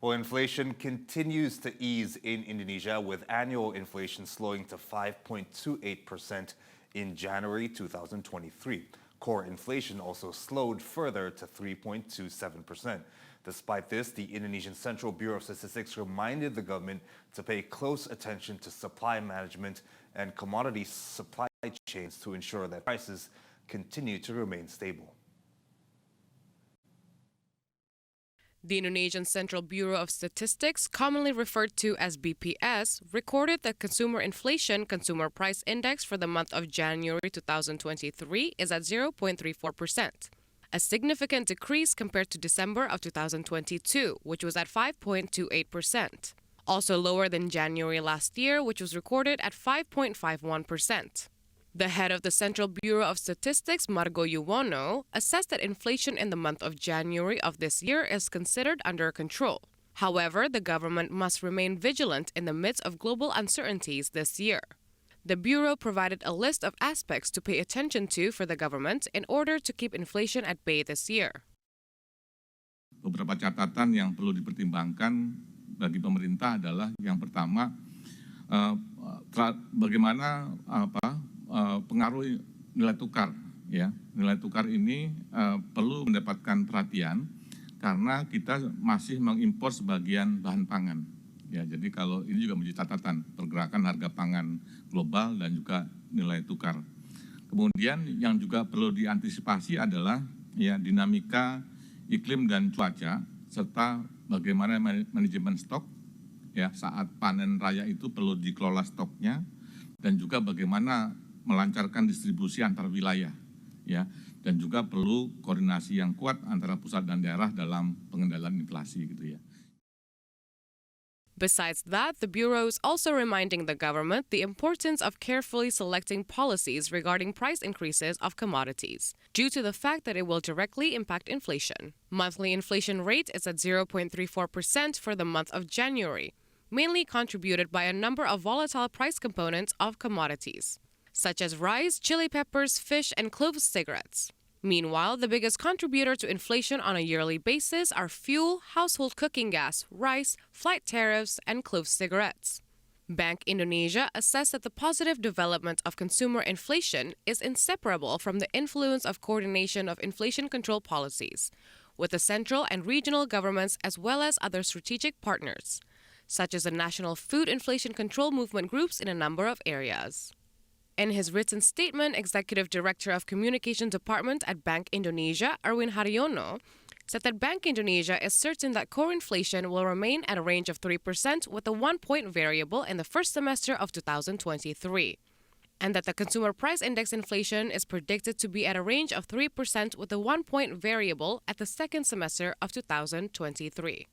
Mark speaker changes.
Speaker 1: Well, inflation continues to ease in Indonesia, with annual inflation slowing to 5.28% in January 2023. Core inflation also slowed further to 3.27%. Despite this, the Indonesian Central Bureau of Statistics reminded the government to pay close attention to supply management and commodity supply chains to ensure that prices continue to remain stable.
Speaker 2: The Indonesian Central Bureau of Statistics, commonly referred to as BPS, recorded that consumer inflation consumer price index for the month of January 2023 is at 0.34%, a significant decrease compared to December of 2022, which was at 5.28%, also lower than January last year, which was recorded at 5.51%. The head of the Central Bureau of Statistics, Margo Yuwono, assessed that inflation in the month of January of this year is considered under control. However, the government must remain vigilant in the midst of global uncertainties this year. The Bureau provided a list of aspects to pay attention to for the government in order to keep inflation at bay this year.
Speaker 3: Beberapa catatan yang perlu dipertimbangkan bagi pemerintah adalah yang pertama, bagaimana pengaruh nilai tukar, ya. Nilai tukar ini perlu mendapatkan perhatian karena kita masih mengimpor sebagian bahan pangan. Ya, jadi kalau ini juga menjadi catatan pergerakan harga pangan global dan juga nilai tukar. Kemudian yang juga perlu diantisipasi adalah ya dinamika iklim dan cuaca serta bagaimana manajemen stok ya saat panen raya itu perlu dikelola stoknya dan juga bagaimana melancarkan distribusi antar wilayah, ya, dan juga perlu koordinasi yang kuat antara pusat dan daerah dalam pengendalian inflasi, gitu ya.
Speaker 2: Besides that, the Bureau is also reminding the government the importance of carefully selecting policies regarding price increases of commodities, due to the fact that it will directly impact inflation. Monthly inflation rate is at 0.34% for the month of January, mainly contributed by a number of volatile price components of commodities, such as rice, chili peppers, fish, and clove cigarettes. Meanwhile, the biggest contributor to inflation on a yearly basis are fuel, household cooking gas, rice, flight tariffs, and clove cigarettes. Bank Indonesia assessed that the positive development of consumer inflation is inseparable from the influence of coordination of inflation control policies with the central and regional governments as well as other strategic partners, such as the National Food Inflation Control Movement groups in a number of areas. In his written statement, Executive Director of Communication Department at Bank Indonesia, Erwin Haryono, said that Bank Indonesia is certain that core inflation will remain at a range of 3% with a 1-point variable in the first semester of 2023, and that the consumer price index inflation is predicted to be at a range of 3% with a 1-point variable at the second semester of 2023.